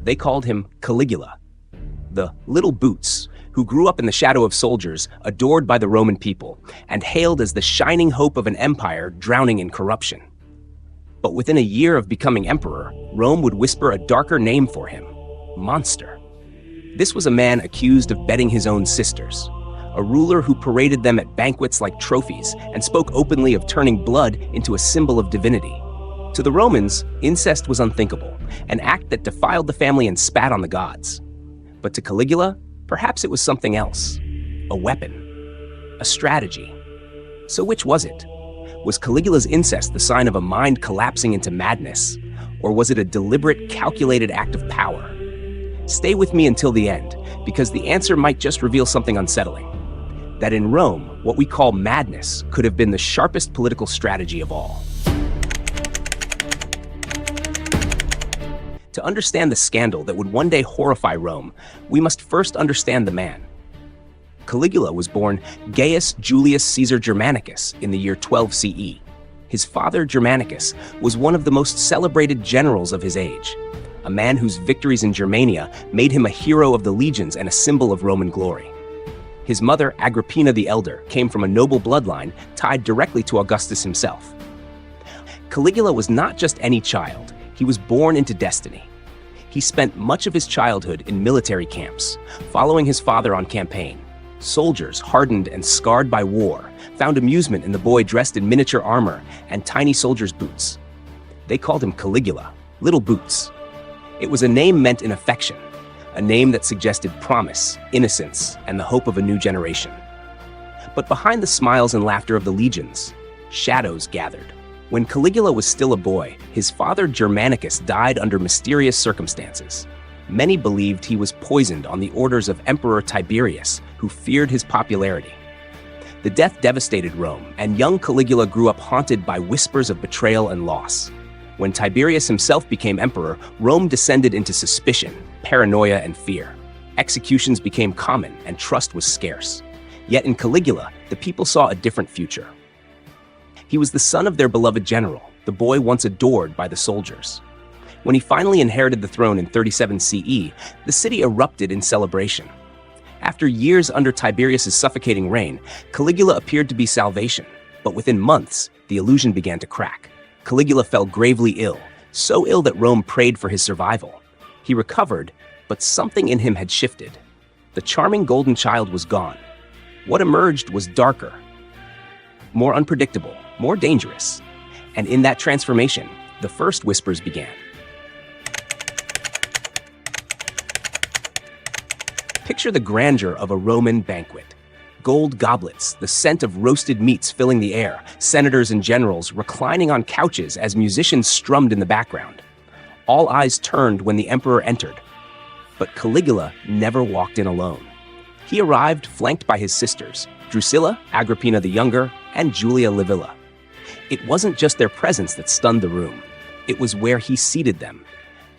They called him Caligula, the little boots, who grew up in the shadow of soldiers, adored by the Roman people, and hailed as the shining hope of an empire drowning in corruption. But within a year of becoming emperor, Rome would whisper a darker name for him: monster. This was a man accused of bedding his own sisters, a ruler who paraded them at banquets like trophies and spoke openly of turning blood into a symbol of divinity. To the Romans, incest was unthinkable, an act that defiled the family and spat on the gods. But to Caligula, perhaps it was something else: a weapon, a strategy. So which was it? Was Caligula's incest the sign of a mind collapsing into madness, or was it a deliberate, calculated act of power? Stay with me until the end, because the answer might just reveal something unsettling: that in Rome, what we call madness could have been the sharpest political strategy of all. To understand the scandal that would one day horrify Rome, we must first understand the man. Caligula was born Gaius Julius Caesar Germanicus in the year 12 CE. His father, Germanicus, was one of the most celebrated generals of his age, a man whose victories in Germania made him a hero of the legions and a symbol of Roman glory. His mother, Agrippina the Elder, came from a noble bloodline tied directly to Augustus himself. Caligula was not just any child. He was born into destiny. He spent much of his childhood in military camps, following his father on campaign. Soldiers, hardened and scarred by war, found amusement in the boy dressed in miniature armor and tiny soldiers' boots. They called him Caligula, Little Boots. It was a name meant in affection, a name that suggested promise, innocence, and the hope of a new generation. But behind the smiles and laughter of the legions, shadows gathered. When Caligula was still a boy, his father Germanicus died under mysterious circumstances. Many believed he was poisoned on the orders of Emperor Tiberius, who feared his popularity. The death devastated Rome, and young Caligula grew up haunted by whispers of betrayal and loss. When Tiberius himself became emperor, Rome descended into suspicion, paranoia, and fear. Executions became common, and trust was scarce. Yet in Caligula, the people saw a different future. He was the son of their beloved general, the boy once adored by the soldiers. When he finally inherited the throne in 37 CE, the city erupted in celebration. After years under Tiberius's suffocating reign, Caligula appeared to be salvation, but within months, the illusion began to crack. Caligula fell gravely ill, so ill that Rome prayed for his survival. He recovered, but something in him had shifted. The charming golden child was gone. What emerged was darker, more unpredictable, more dangerous. And in that transformation, the first whispers began. Picture the grandeur of a Roman banquet. Gold goblets, the scent of roasted meats filling the air, senators and generals reclining on couches as musicians strummed in the background. All eyes turned when the emperor entered. But Caligula never walked in alone. He arrived flanked by his sisters, Drusilla, Agrippina the Younger, and Julia Livilla. It wasn't just their presence that stunned the room. It was where he seated them,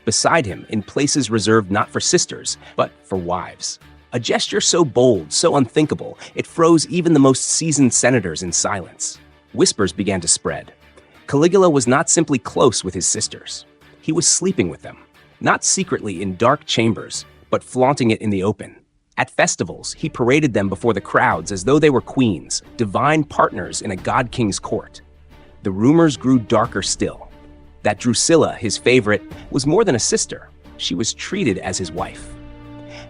beside him in places reserved not for sisters, but for wives. A gesture so bold, so unthinkable, it froze even the most seasoned senators in silence. Whispers began to spread. Caligula was not simply close with his sisters. He was sleeping with them, not secretly in dark chambers, but flaunting it in the open. At festivals, he paraded them before the crowds as though they were queens, divine partners in a god-king's court. The rumors grew darker still. That Drusilla, his favorite, was more than a sister. She was treated as his wife.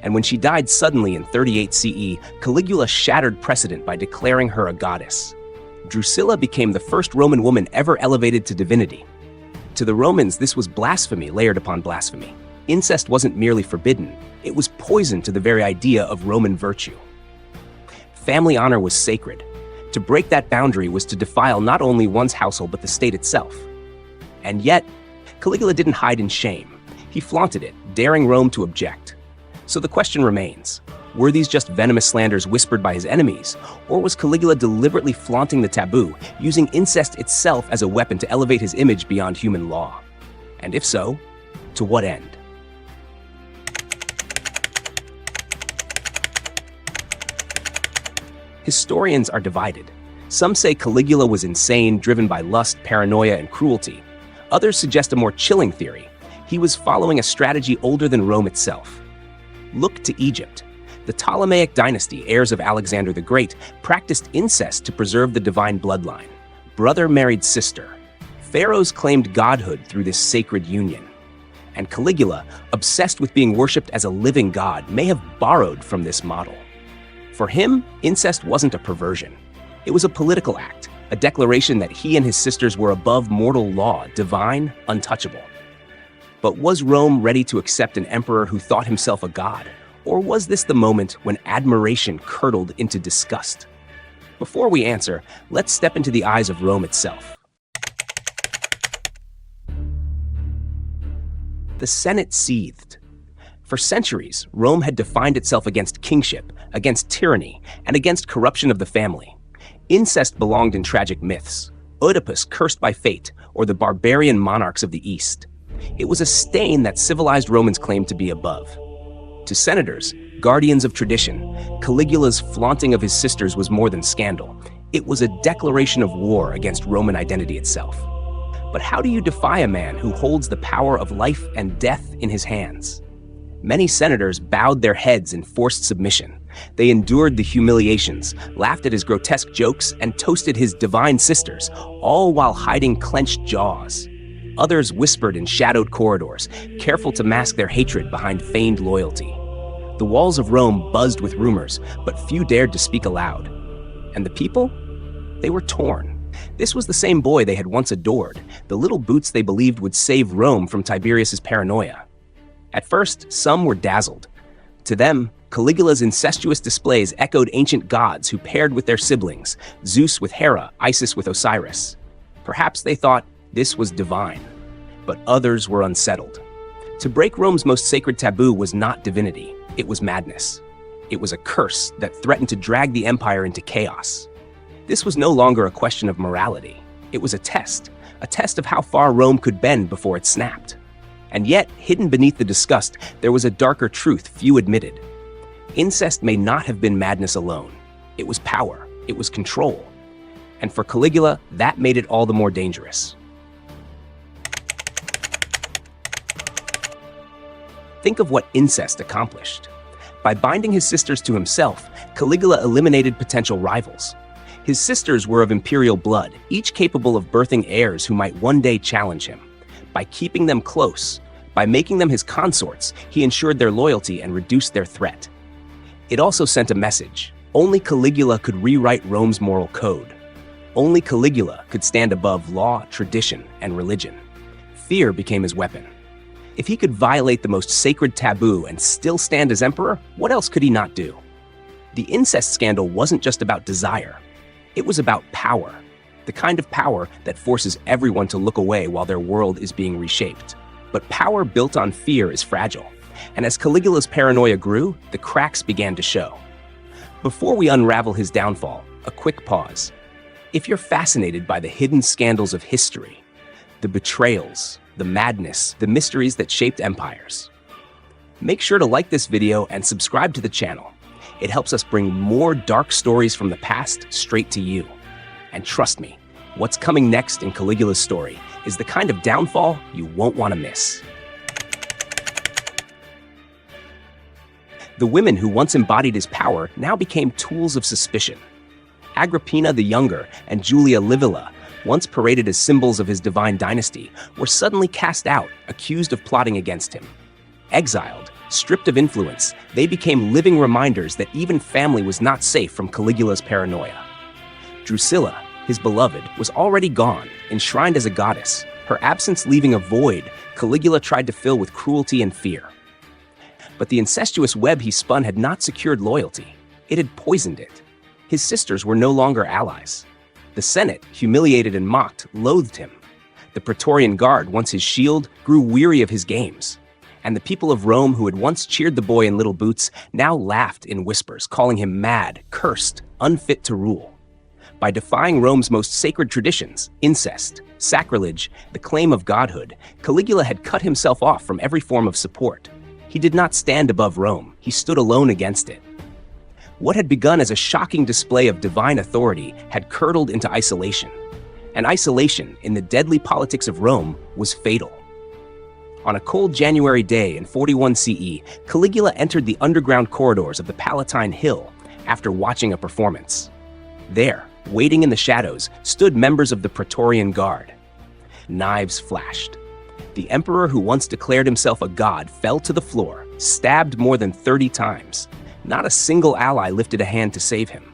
And when she died suddenly in 38 CE, Caligula shattered precedent by declaring her a goddess. Drusilla became the first Roman woman ever elevated to divinity. To the Romans, this was blasphemy layered upon blasphemy. Incest wasn't merely forbidden, it was poison to the very idea of Roman virtue. Family honor was sacred. To break that boundary was to defile not only one's household but the state itself. And yet, Caligula didn't hide in shame. He flaunted it, daring Rome to object. So the question remains, were these just venomous slanders whispered by his enemies, or was Caligula deliberately flaunting the taboo, using incest itself as a weapon to elevate his image beyond human law? And if so, to what end? Historians are divided. Some say Caligula was insane, driven by lust, paranoia, and cruelty. Others suggest a more chilling theory. He was following a strategy older than Rome itself. Look to Egypt. The Ptolemaic dynasty, heirs of Alexander the Great, practiced incest to preserve the divine bloodline. Brother married sister. Pharaohs claimed godhood through this sacred union. And Caligula, obsessed with being worshipped as a living god, may have borrowed from this model. For him, incest wasn't a perversion. It was a political act, a declaration that he and his sisters were above mortal law, divine, untouchable. But was Rome ready to accept an emperor who thought himself a god? Or was this the moment when admiration curdled into disgust? Before we answer, let's step into the eyes of Rome itself. The Senate seethed. For centuries, Rome had defined itself against kingship, against tyranny, and against corruption of the family. Incest belonged in tragic myths, Oedipus cursed by fate, or the barbarian monarchs of the East. It was a stain that civilized Romans claimed to be above. To senators, guardians of tradition, Caligula's flaunting of his sisters was more than scandal. It was a declaration of war against Roman identity itself. But how do you defy a man who holds the power of life and death in his hands? Many senators bowed their heads in forced submission. They endured the humiliations, laughed at his grotesque jokes, and toasted his divine sisters, all while hiding clenched jaws. Others whispered in shadowed corridors, careful to mask their hatred behind feigned loyalty. The walls of Rome buzzed with rumors, but few dared to speak aloud. And the people? They were torn. This was the same boy they had once adored, the little boots they believed would save Rome from Tiberius's paranoia. At first, some were dazzled. To them, Caligula's incestuous displays echoed ancient gods who paired with their siblings, Zeus with Hera, Isis with Osiris. Perhaps they thought this was divine, but others were unsettled. To break Rome's most sacred taboo was not divinity, it was madness. It was a curse that threatened to drag the empire into chaos. This was no longer a question of morality. It was a test of how far Rome could bend before it snapped. And yet, hidden beneath the disgust, there was a darker truth few admitted. Incest may not have been madness alone. It was power, it was control. And for Caligula, that made it all the more dangerous. Think of what incest accomplished. By binding his sisters to himself, Caligula eliminated potential rivals. His sisters were of imperial blood, each capable of birthing heirs who might one day challenge him. By keeping them close, by making them his consorts, he ensured their loyalty and reduced their threat. It also sent a message. Only Caligula could rewrite Rome's moral code. Only Caligula could stand above law, tradition, and religion. Fear became his weapon. If he could violate the most sacred taboo and still stand as emperor, what else could he not do? The incest scandal wasn't just about desire. It was about power. The kind of power that forces everyone to look away while their world is being reshaped. But power built on fear is fragile. And as Caligula's paranoia grew, the cracks began to show. Before we unravel his downfall, a quick pause. If you're fascinated by the hidden scandals of history, the betrayals, the madness, the mysteries that shaped empires, make sure to like this video and subscribe to the channel. It helps us bring more dark stories from the past straight to you. And trust me, what's coming next in Caligula's story is the kind of downfall you won't want to miss. The women who once embodied his power now became tools of suspicion. Agrippina the Younger and Julia Livilla, once paraded as symbols of his divine dynasty, were suddenly cast out, accused of plotting against him. Exiled, stripped of influence, they became living reminders that even family was not safe from Caligula's paranoia. Drusilla, his beloved, was already gone, enshrined as a goddess, her absence leaving a void Caligula tried to fill with cruelty and fear. But the incestuous web he spun had not secured loyalty. It had poisoned it. His sisters were no longer allies. The Senate, humiliated and mocked, loathed him. The Praetorian Guard, once his shield, grew weary of his games. And the people of Rome, who had once cheered the boy in little boots, now laughed in whispers, calling him mad, cursed, unfit to rule. By defying Rome's most sacred traditions, incest, sacrilege, the claim of godhood, Caligula had cut himself off from every form of support. He did not stand above Rome, he stood alone against it. What had begun as a shocking display of divine authority had curdled into isolation. And isolation, in the deadly politics of Rome, was fatal. On a cold January day in 41 CE, Caligula entered the underground corridors of the Palatine Hill after watching a performance. There, waiting in the shadows, stood members of the Praetorian Guard. Knives flashed. The emperor who once declared himself a god fell to the floor, stabbed more than 30 times. Not a single ally lifted a hand to save him.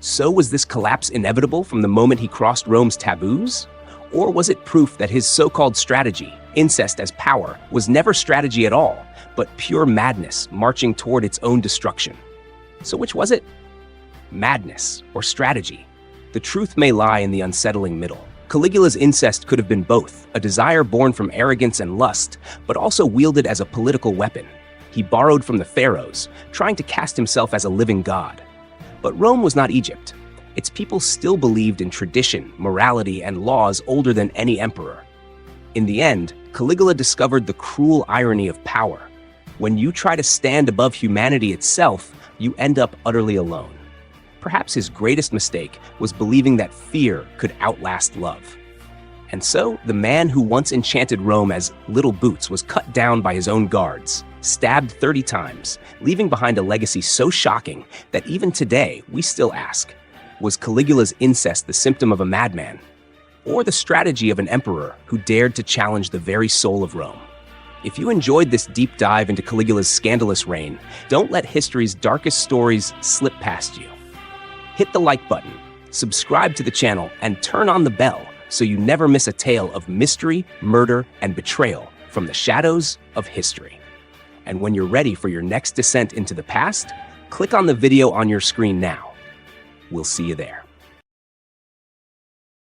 So was this collapse inevitable from the moment he crossed Rome's taboos? Or was it proof that his so-called strategy, incest as power, was never strategy at all, but pure madness marching toward its own destruction? So which was it? Madness or strategy? The truth may lie in the unsettling middle. Caligula's incest could have been both, a desire born from arrogance and lust, but also wielded as a political weapon. He borrowed from the pharaohs, trying to cast himself as a living god. But Rome was not Egypt. Its people still believed in tradition, morality, and laws older than any emperor. In the end, Caligula discovered the cruel irony of power. When you try to stand above humanity itself, you end up utterly alone. Perhaps his greatest mistake was believing that fear could outlast love. And so, the man who once enchanted Rome as Little Boots was cut down by his own guards, stabbed 30 times, leaving behind a legacy so shocking that even today we still ask, was Caligula's incest the symptom of a madman, or the strategy of an emperor who dared to challenge the very soul of Rome? If you enjoyed this deep dive into Caligula's scandalous reign, don't let history's darkest stories slip past you. Hit the like button, subscribe to the channel, and turn on the bell so you never miss a tale of mystery, murder, and betrayal from the shadows of history. And when you're ready for your next descent into the past, click on the video on your screen now. We'll see you there.